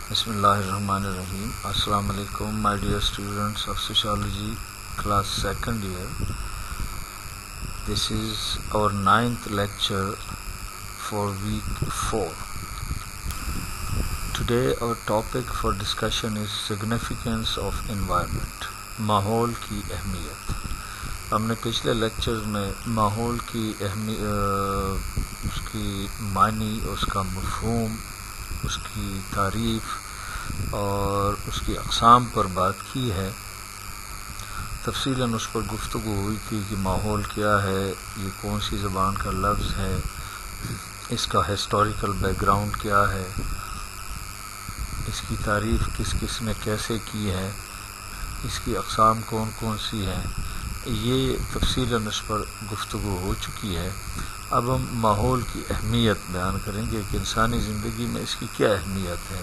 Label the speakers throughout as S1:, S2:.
S1: بسم اللہ الرحمن الرحیم. السلام علیکم my dear students of sociology class 2nd year. This is our 9th lecture for week 4. Today our topic for discussion is significance of environment. ماحول کی اہمیت. ہم نے پچھلے لیکچر میں ماحول کی اس کی معنی، اس کا مفہوم، اس کی تعریف اور اس کی اقسام پر بات کی ہے. تفصیلاً اس پر گفتگو ہوئی تھی کہ ماحول کیا ہے، یہ کون سی زبان کا لفظ ہے، اس کا ہسٹوریکل بیک گراؤنڈ کیا ہے، اس کی تعریف کس کس نے کیسے کی ہے، اس کی اقسام کون کون سی ہیں. یہ تفصیلاً اس پر گفتگو ہو چکی ہے. اب ہم ماحول کی اہمیت بیان کریں گے کہ انسانی زندگی میں اس کی کیا اہمیت ہے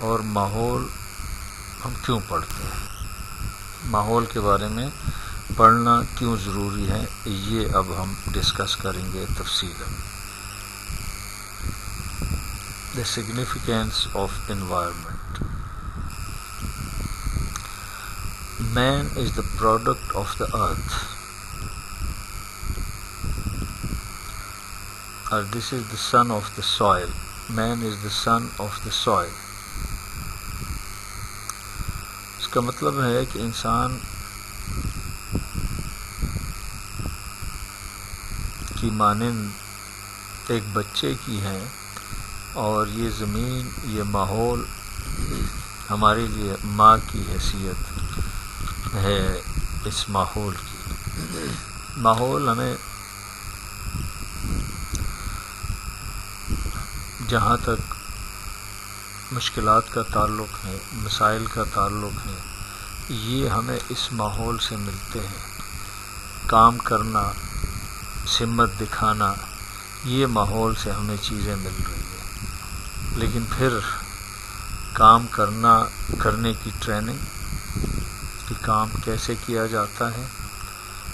S1: اور ماحول ہم کیوں پڑھتے ہیں، ماحول کے بارے میں پڑھنا کیوں ضروری ہے. یہ اب ہم ڈسکس کریں گے تفصیلاً. The significance of environment. Man is the product of the earth. Or this is the son of the soil. Man is the son of the soil. اس کا مطلب ہے کہ انسان کی مانند ایک بچے کی ہے اور یہ زمین، یہ ماحول ہمارے لیے ماں کی حیثیت ہے. اس ماحول کی ماحول ہمیں جہاں تک مشکلات کا تعلق ہے، مسائل کا تعلق ہے، یہ ہمیں اس ماحول سے ملتے ہیں. کام کرنا، ہمت دکھانا، یہ ماحول سے ہمیں چیزیں مل رہی ہیں. لیکن پھر کام کرنے کی ٹریننگ کہ کام کیسے کیا جاتا ہے،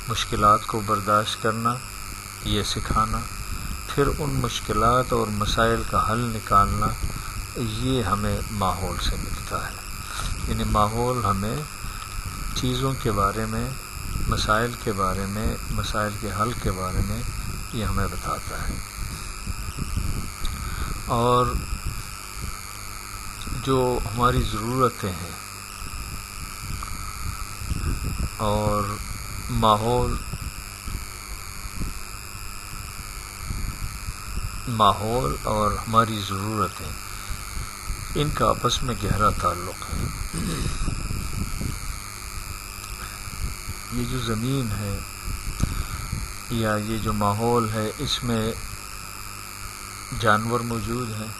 S1: مشکلات کو برداشت کرنا، یہ سکھانا، پھر ان مشکلات اور مسائل کا حل نکالنا، یہ ہمیں ماحول سے ملتا ہے. یعنی ماحول ہمیں چیزوں کے بارے میں، مسائل کے بارے میں، مسائل کے حل کے بارے میں یہ ہمیں بتاتا ہے. اور جو ہماری ضرورتیں ہیں اور ماحول اور ہماری ضرورتیں، ان کا آپس میں گہرا تعلق ہے. یہ جو زمین ہے یا یہ جو ماحول ہے، اس میں جانور موجود ہیں.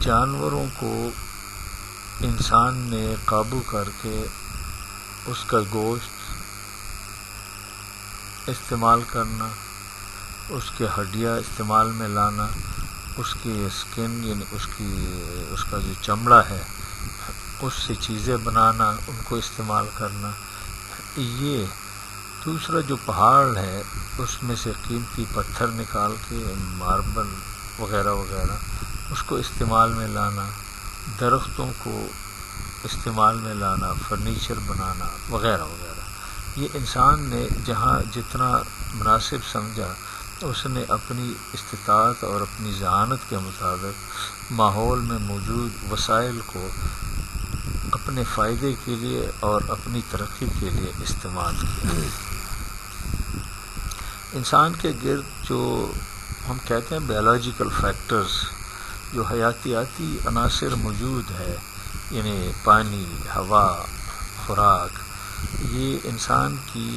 S1: جانوروں کو انسان نے قابو کر کے اس کا گوشت استعمال کرنا، اس کے ہڈیاں استعمال میں لانا، اس کی اسکن یعنی اس کا جو چمڑا ہے اس سے چیزیں بنانا، ان کو استعمال کرنا. یہ دوسرا جو پہاڑ ہے اس میں سے قیمتی پتھر نکال کے، ماربل وغیرہ وغیرہ، اس کو استعمال میں لانا، درختوں کو استعمال میں لانا، فرنیچر بنانا وغیرہ وغیرہ. یہ انسان نے جہاں جتنا مناسب سمجھا، اس نے اپنی استطاعت اور اپنی ذہانت کے مطابق ماحول میں موجود وسائل کو اپنے فائدے کے لیے اور اپنی ترقی کے لیے استعمال کیا. انسان کے گرد جو ہم کہتے ہیں بایولوجیکل فیکٹرز، جو حیاتیاتی عناصر موجود ہے، یعنی پانی، ہوا، خوراک، یہ انسان کی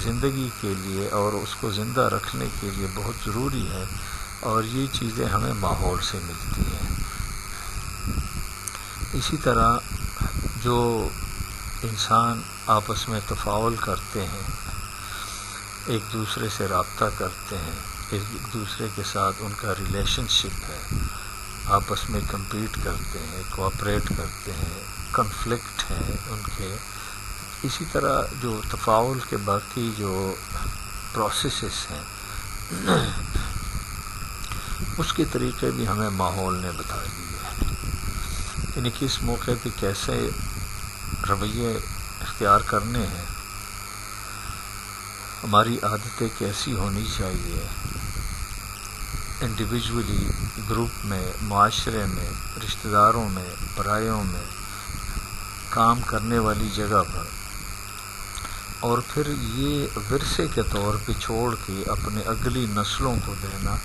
S1: زندگی کے لیے اور اس کو زندہ رکھنے کے لیے بہت ضروری ہے، اور یہ چیزیں ہمیں ماحول سے ملتی ہیں. اسی طرح جو انسان آپس میں تفاعل کرتے ہیں، ایک دوسرے سے رابطہ کرتے ہیں، ایک دوسرے کے ساتھ ان کا ریلیشن شپ ہے، آپس میں کمپیٹ کرتے ہیں، کوآپریٹ کرتے ہیں، کنفلکٹ ہیں ان کے. اسی طرح جو تفاعل کے باقی جو پروسیسز ہیں، اس کے طریقے بھی ہمیں ماحول نے بتا دیے. یعنی کس موقع پہ کیسے رویے اختیار کرنے ہیں، ہماری عادتیں کیسی ہونی چاہیے، انڈیویجولی، گروپ میں، معاشرے میں، رشتہ داروں میں، برائیوں میں، کام کرنے والی جگہ پر، اور پھر یہ ورثے کے طور پہ چھوڑ کے اپنے اگلی نسلوں کو دینا،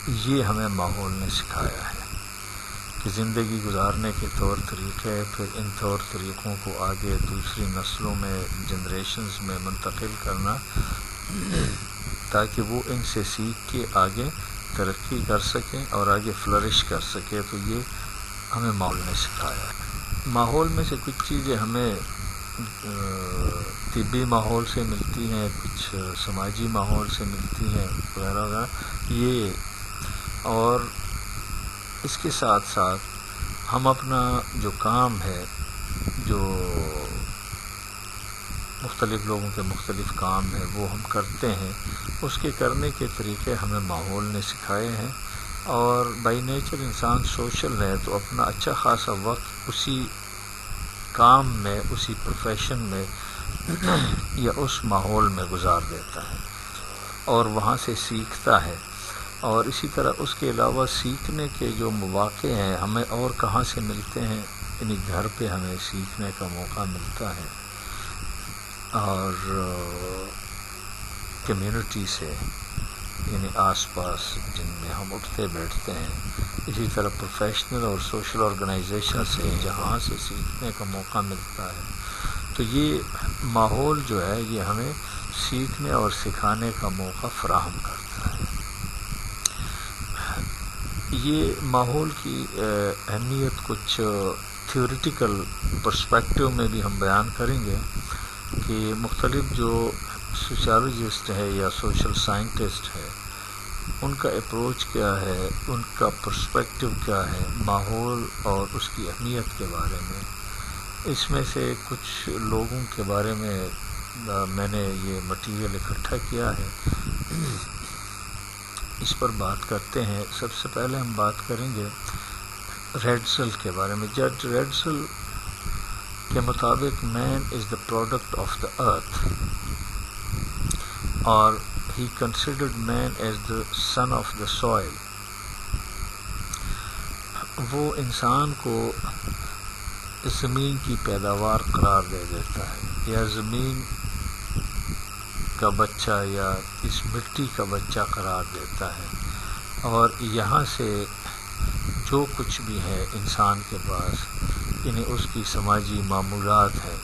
S1: یہ ہمیں ماحول نے سکھایا ہے کہ زندگی گزارنے کے طور طریقے، پھر ان طور طریقوں کو آگے دوسری نسلوں میں، جنریشنز میں منتقل کرنا، تاکہ وہ ان سے سیکھ کے آگے ترقی کر سکیں اور آگے فلرش کر سکے. تو یہ ہمیں ماحول نے سکھایا ہے. ماحول میں سے کچھ چیزیں ہمیں طبی ماحول سے ملتی ہیں، کچھ سماجی ماحول سے ملتی ہیں وغیرہ وغیرہ. یہ اور اس کے ساتھ ساتھ ہم اپنا جو کام ہے، جو مختلف لوگوں کے مختلف کام ہیں وہ ہم کرتے ہیں، اس کے کرنے کے طریقے ہمیں ماحول نے سکھائے ہیں. اور بائی نیچر انسان سوشل ہے، تو اپنا اچھا خاصا وقت اسی کام میں، اسی پروفیشن میں یا اس ماحول میں گزار دیتا ہے اور وہاں سے سیکھتا ہے. اور اسی طرح اس کے علاوہ سیکھنے کے جو مواقع ہیں ہمیں اور کہاں سے ملتے ہیں، یعنی گھر پہ ہمیں سیکھنے کا موقع ملتا ہے، اور کمیونٹی سے، یعنی آس پاس جن میں ہم اٹھتے بیٹھتے ہیں. اسی طرح پروفیشنل اور سوشل آرگنائزیشن سے جہاں سے سیکھنے کا موقع ملتا ہے. تو یہ ماحول جو ہے یہ ہمیں سیکھنے اور سکھانے کا موقع فراہم کرتا ہے. یہ ماحول کی اہمیت کچھ تھیوریٹیکل پرسپیکٹیو میں بھی ہم بیان کریں گے کہ مختلف جو سوشیالوجسٹ ہے یا سوشل سائنٹسٹ ہے، ان کا اپروچ کیا ہے، ان کا پرسپیکٹیو کیا ہے ماحول اور اس کی اہمیت کے بارے میں. اس میں سے کچھ لوگوں کے بارے میں نے یہ مٹیریل اکٹھا کیا ہے، اس پر بات کرتے ہیں. سب سے پہلے ہم بات کریں گے ریڈسل کے بارے میں. جج ریڈسل کے مطابق مین از the product of the earth, اور he considered man as the son of the soil. وہ انسان کو زمین کی پیداوار قرار دے دیتا ہے، یا زمین کا بچہ، یا اس مٹی کا بچہ قرار دیتا ہے. اور یہاں سے جو کچھ بھی ہے انسان کے پاس، یعنی اس کی سماجی معمولات ہیں،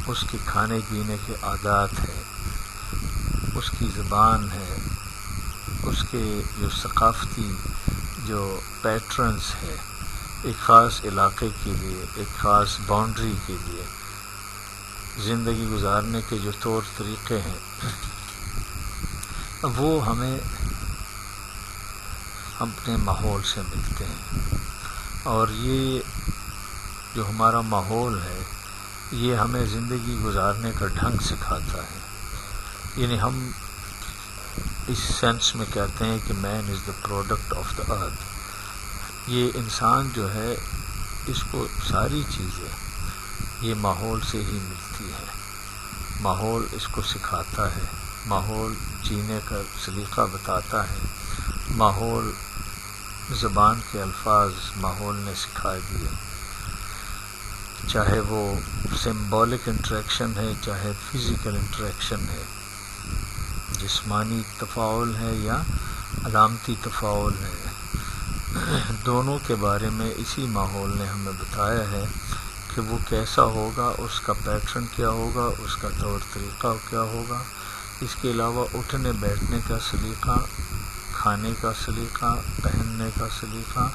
S1: اس کے کھانے پینے کے عادات ہیں، اس کی زبان ہے، اس کے جو ثقافتی جو پیٹرنز ہے، ایک خاص علاقے کے لیے، ایک خاص باؤنڈری کے لیے زندگی گزارنے کے جو طور طریقے ہیں، وہ ہمیں اپنے ماحول سے ملتے ہیں. اور یہ جو ہمارا ماحول ہے یہ ہمیں زندگی گزارنے کا ڈھنگ سکھاتا ہے. یعنی ہم اس سینس میں کہتے ہیں کہ مین از دا پروڈکٹ آف دا ارتھ. یہ انسان جو ہے اس کو ساری چیزیں یہ ماحول سے ہی ملتی ہیں. ماحول اس کو سکھاتا ہے، ماحول جینے کا سلیقہ بتاتا ہے، ماحول زبان کے الفاظ ماحول نے سکھا دیے، چاہے وہ سمبولک انٹریکشن ہے، چاہے فزیکل انٹریکشن ہے، جسمانی تفاعل ہے یا علامتی تفاعل ہے، دونوں کے بارے میں اسی ماحول نے ہمیں بتایا ہے کہ وہ کیسا ہوگا، اس کا پیٹرن کیا ہوگا، اس کا طور طریقہ کیا ہوگا. اس کے علاوہ اٹھنے بیٹھنے کا سلیقہ، کھانے کا سلیقہ، پہننے کا سلیقہ،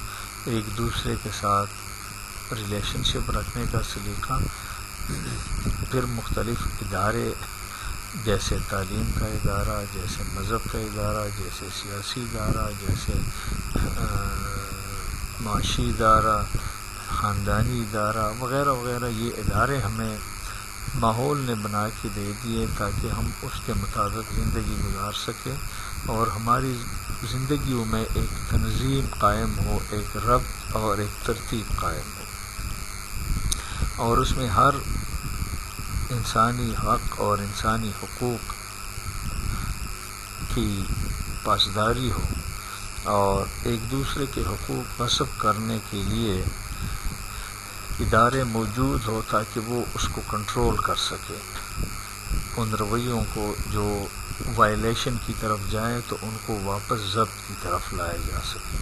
S1: ایک دوسرے کے ساتھ ریلیشن شپ رکھنے کا سلیقہ، پھر مختلف ادارے جیسے تعلیم کا ادارہ، جیسے مذہب کا ادارہ، جیسے سیاسی ادارہ، جیسے معاشی ادارہ، خاندانی ادارہ وغیرہ وغیرہ. یہ ادارے ہمیں ماحول نے بنا کے دے دیے تاکہ ہم اس کے مطابق زندگی گزار سکیں. اور ہماری زندگیوں میں ایک تنظیم قائم ہو، ایک ربط اور ایک ترتیب قائم ہو، اور اس میں ہر انسانی حق اور انسانی حقوق کی پاسداری ہو، اور ایک دوسرے کے حقوق غصب کرنے کے لیے ادارے موجود ہو تاکہ وہ اس کو کنٹرول کر سکے، ان رویوں کو جو وائلیشن کی طرف جائیں تو ان کو واپس ضبط کی طرف لایا جا سکے۔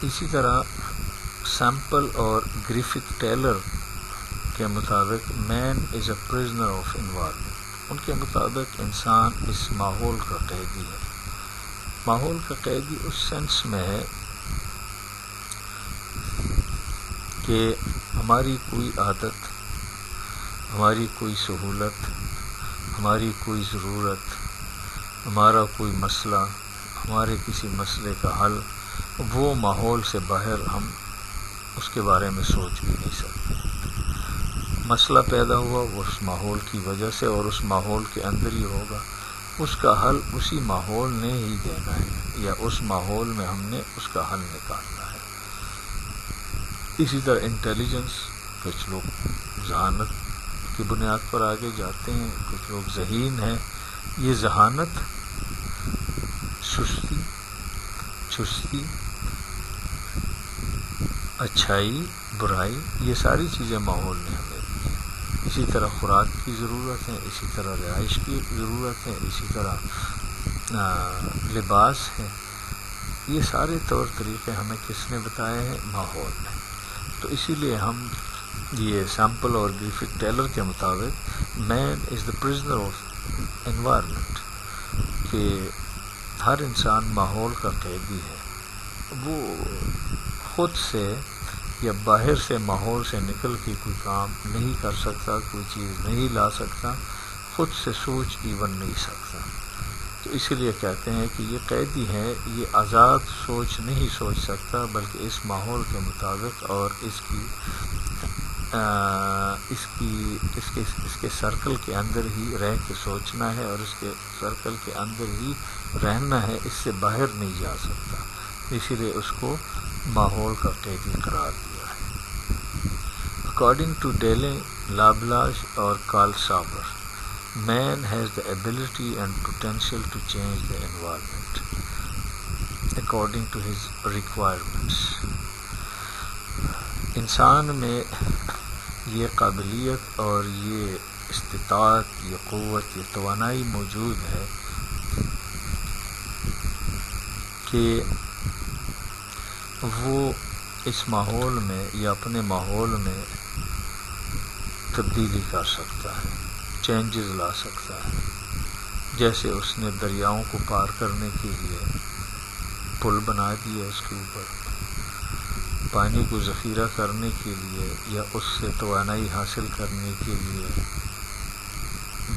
S1: اسی طرح سیمپل اور گریفتھ ٹیلر کے مطابق مین از اے پرزنر آف انوائرمنٹ، ان کے مطابق انسان اس ماحول کا قیدی ہے۔ ماحول کا قیدی اس سینس میں ہے کہ ہماری کوئی عادت، ہماری کوئی سہولت، ہماری کوئی ضرورت، ہمارا کوئی مسئلہ، ہمارے کسی مسئلے کا حل، وہ ماحول سے باہر ہم اس کے بارے میں سوچ بھی نہیں سکتے۔ مسئلہ پیدا ہوا اس ماحول کی وجہ سے اور اس ماحول کے اندر ہی ہوگا، اس کا حل اسی ماحول نے ہی دینا ہے، یا اس ماحول میں ہم نے اس کا حل نکالنا ہے۔ اسی طرح انٹیلیجنس، کچھ لوگ ذہانت کی بنیاد پر آگے جاتے ہیں، کچھ لوگ ذہین ہیں۔ یہ ذہانت، چستی، اچھائی، برائی، یہ ساری چیزیں ماحول نے ہمیں دی ہیں۔ اسی طرح خوراک کی ضرورت ہے، اسی طرح رہائش کی ضرورت ہے، اسی طرح لباس ہے۔ یہ سارے طور طریقے ہمیں کس نے بتائے ہیں؟ ماحول نے۔ تو اسی لیے ہم یہ سیمپل اور گریفتھ ٹیلر کے مطابق مین از دا پرزنر آف انوائرمنٹ، کہ ہر انسان ماحول کا قیدی ہے۔ وہ خود سے یا باہر سے ماحول سے نکل کے کوئی کام نہیں کر سکتا، کوئی چیز نہیں لا سکتا، خود سے سوچ ایون نہیں سکتا۔ تو اسی لیے کہتے ہیں کہ یہ قیدی ہے، یہ آزاد سوچ نہیں سوچ سکتا، بلکہ اس ماحول کے مطابق اور اس کے سرکل کے اندر ہی رہ کے سوچنا ہے، اور اس کے سرکل کے اندر ہی رہنا ہے، اس سے باہر نہیں جا سکتا۔ اسی لیے اس کو ماحول کا قیدی قرار دیا ہے۔ اکارڈنگ ٹو ڈیلے، لابلاش اور Karl سابر، man has the ability and potential to change the environment according to his requirements۔ انسان میں یہ قابلیت اور یہ استطاعت، یہ قوت، یہ توانائی موجود ہے کہ وہ اس ماحول میں یا اپنے ماحول میں تبدیلی کر سکتا ہے، چینجز لا سکتا ہے۔ جیسے اس نے دریاؤں کو پار کرنے کے لیے پل بنا دیا، اس کے اوپر پانی کو ذخیرہ کرنے کے لیے یا اس سے توانائی حاصل کرنے کے لیے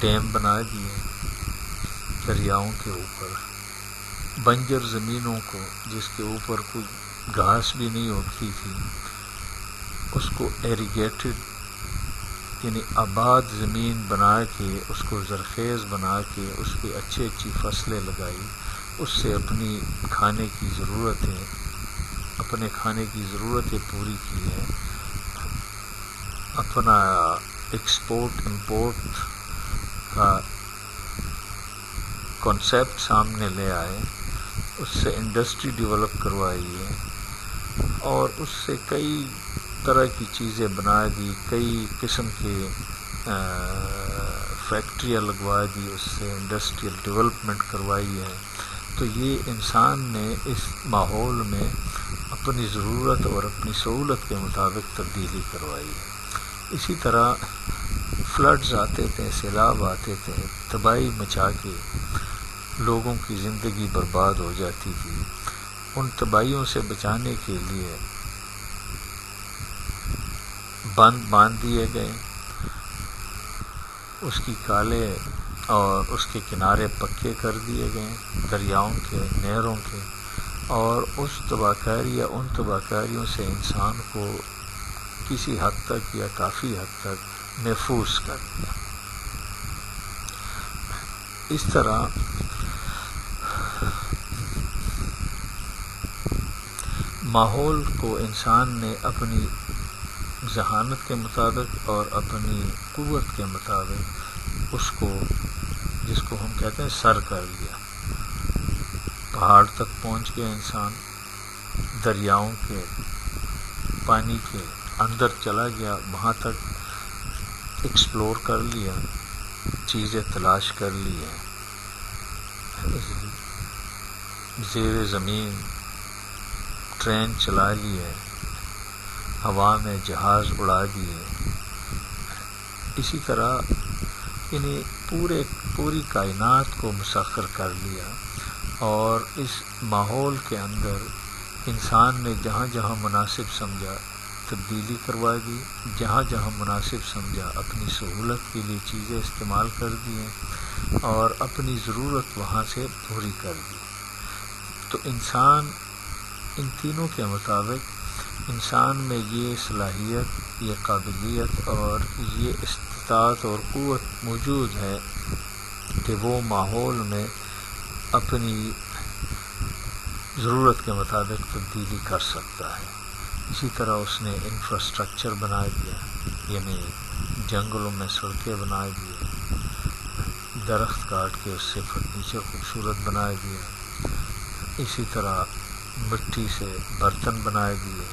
S1: ڈیم بنا دیے دریاؤں کے اوپر۔ بنجر زمینوں کو، جس کے اوپر کوئی گھاس بھی نہیں اگتی تھی، اس کو ایریگیٹڈ یعنی آباد زمین بنا کے، اس کو زرخیز بنا کے اس پہ اچھی فصلیں لگائی، اس سے اپنے کھانے کی ضرورتیں پوری کی ہیں، اپنا ایکسپورٹ امپورٹ کا کنسیپٹ سامنے لے آئے، اس سے انڈسٹری ڈیولپ کروائی ہے، اور اس سے کئی طرح کی چیزیں بنا دی، کئی قسم کے فیکٹریاں لگوا دی، اس سے انڈسٹریل ڈیولپمنٹ کروائی ہے۔ تو یہ انسان نے اس ماحول میں اپنی ضرورت اور اپنی سہولت کے مطابق تبدیلی کروائی ہے۔ اسی طرح فلڈز آتے تھے، سیلاب آتے تھے، تباہی مچا کے لوگوں کی زندگی برباد ہو جاتی تھی۔ ان تباہیوں سے بچانے کے لیے باندھ دیے گئے، اس کی کالے اور اس کے کنارے پکے کر دیے گئے دریاؤں کے، نہروں کے، اور اس تباہکاری یا ان تباہکاریوں سے انسان کو کسی حد تک یا کافی حد تک محفوظ کر دیا۔ اس طرح ماحول کو انسان نے اپنی ذہانت کے مطابق اور اپنی قوت کے مطابق اس کو، جس کو ہم کہتے ہیں، سر کر لیا. پہاڑ تک پہنچ گیا انسان، دریاؤں کے پانی کے اندر چلا گیا، وہاں تک ایکسپلور کر لیا، چیزیں تلاش کر لی ہیں. زیر زمین ٹرین چلا لی ہے، ہوا میں جہاز اڑا دیے. اسی طرح یعنی پوری کائنات کو مسخر کر لیا، اور اس ماحول کے اندر انسان نے جہاں جہاں مناسب سمجھا تبدیلی کروا دی، جہاں جہاں مناسب سمجھا اپنی سہولت کے لیے چیزیں استعمال کر دی ہیں، اور اپنی ضرورت وہاں سے پوری کر دی. تو انسان ان تینوں کے مطابق انسان میں یہ صلاحیت، یہ قابلیت اور یہ استطاعت اور قوت موجود ہے کہ وہ ماحول میں اپنی ضرورت کے مطابق تبدیلی کر سکتا ہے. اسی طرح اس نے انفراسٹرکچر بنا دیا، یعنی جنگلوں میں سڑکیں بنا دیے، درخت کاٹ کے اس سے فرنیچر خوبصورت بنا دیا. اسی طرح مٹی سے برتن بنا دیے.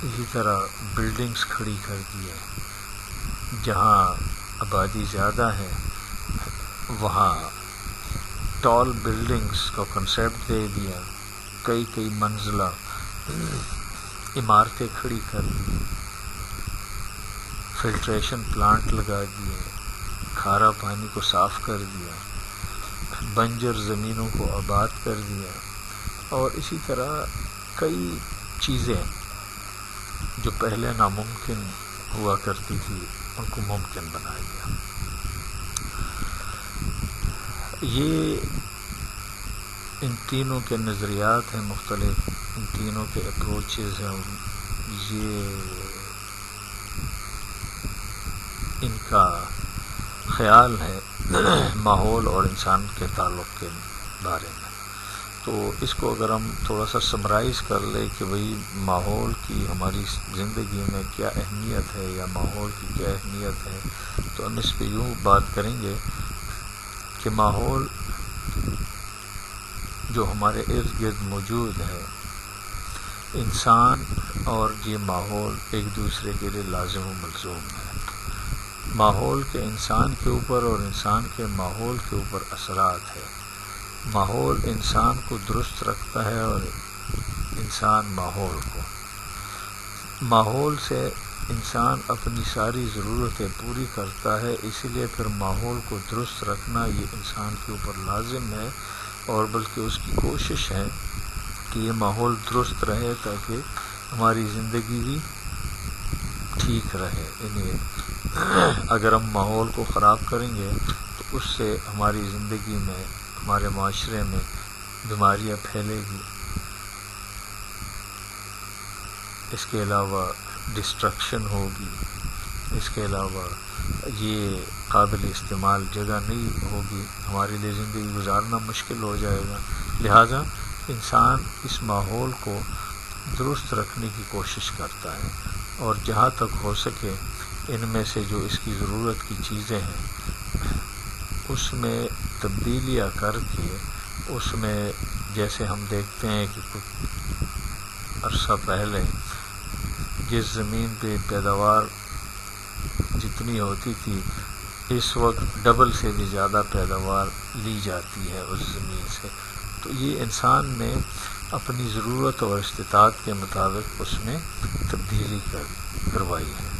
S1: اسی طرح بلڈنگز کھڑی کر دیے. جہاں آبادی زیادہ ہے وہاں ٹال بلڈنگز کا کنسیپٹ دے دیا، کئی منزلہ عمارتیں کھڑی کر دی، فلٹریشن پلانٹ لگا دیے، کھارا پانی کو صاف کر دیا، بنجر زمینوں کو آباد کر دیا، اور اسی طرح کئی چیزیں جو پہلے ناممکن ہوا کرتی تھی ان کو ممکن بنا دیا. یہ ان تینوں کے نظریات ہیں مختلف، ان تینوں کے اپروچز ہیں، یہ ان کا خیال ہے ماحول اور انسان کے تعلق کے بارے میں. تو اس کو اگر ہم تھوڑا سا سمرائز کر لیں کہ بھئی ماحول کی ہماری زندگی میں کیا اہمیت ہے یا ماحول کی کیا اہمیت ہے، تو ہم اس پہ یوں بات کریں گے کہ ماحول جو ہمارے ارد گرد موجود ہے، انسان اور یہ ماحول ایک دوسرے کے لیے لازم و ملزوم ہے. ماحول کے انسان کے اوپر اور انسان کے ماحول کے اوپر اثرات ہے. ماحول انسان کو درست رکھتا ہے اور انسان ماحول کو. ماحول سے انسان اپنی ساری ضرورتیں پوری کرتا ہے، اسی لیے پھر ماحول کو درست رکھنا یہ انسان کے اوپر لازم ہے، اور بلکہ اس کی کوشش ہے کہ یہ ماحول درست رہے تاکہ ہماری زندگی بھی ٹھیک رہے. یعنی اگر ہم ماحول کو خراب کریں گے تو اس سے ہماری زندگی میں، ہمارے معاشرے میں بیماریاں پھیلے گی. اس کے علاوہ ڈسٹرکشن ہوگی، اس کے علاوہ یہ قابل استعمال جگہ نہیں ہوگی، ہمارے لیے زندگی گزارنا مشکل ہو جائے گا. لہٰذا انسان اس ماحول کو درست رکھنے کی کوشش کرتا ہے، اور جہاں تک ہو سکے ان میں سے جو اس کی ضرورت کی چیزیں ہیں اس میں تبدیلیاں کر کے، اس میں جیسے ہم دیکھتے ہیں کہ کچھ عرصہ پہلے جس زمین پہ پیداوار جتنی ہوتی تھی، اس وقت ڈبل سے بھی زیادہ پیداوار لی جاتی ہے اس زمین سے. تو یہ انسان نے اپنی ضرورت اور استطاعت کے مطابق اس میں تبدیلی کروائی ہے.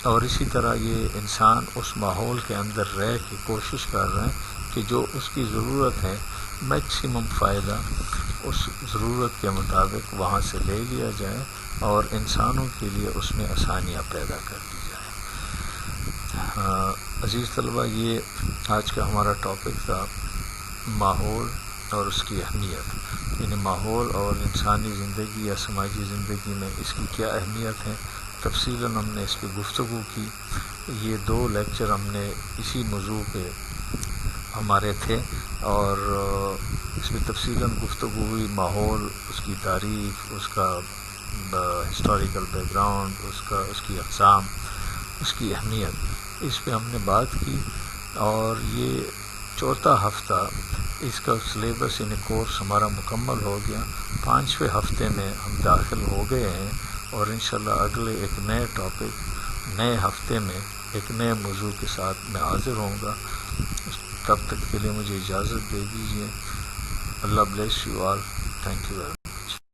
S1: اور اسی طرح یہ انسان اس ماحول کے اندر رہ کے کوشش کر رہے ہیں کہ جو اس کی ضرورت ہے میکسیمم فائدہ اس ضرورت کے مطابق وہاں سے لے لیا جائے، اور انسانوں کے لیے اس میں آسانیاں پیدا کر دی جائیں. عزیز طلبہ، یہ آج کا ہمارا ٹاپک تھا، ماحول اور اس کی اہمیت. یعنی ماحول اور انسانی زندگی یا سماجی زندگی میں اس کی کیا اہمیت ہے، تفصیلاً ہم نے اس پہ گفتگو کی. یہ 2 لیکچر ہم نے اسی موضوع پہ ہمارے تھے، اور اس میں تفصیلاً گفتگو ہوئی، ماحول، اس کی تعریف، اس کا ہسٹوریکل بیک گراؤنڈ، اس کی اقسام، اس کی اہمیت، اس پہ ہم نے بات کی. اور یہ چوتھا ہفتہ اس کا سلیبس یعنی کورس ہمارا مکمل ہو گیا. 5ویں ہفتے میں ہم داخل ہو گئے ہیں اور انشاءاللہ اگلے ایک نئے ٹاپک، نئے ہفتے میں ایک نئے موضوع کے ساتھ میں حاضر ہوں گا. تب تک کے لیے مجھے اجازت دے دیجیے. Allah bless you all. Thank you very much.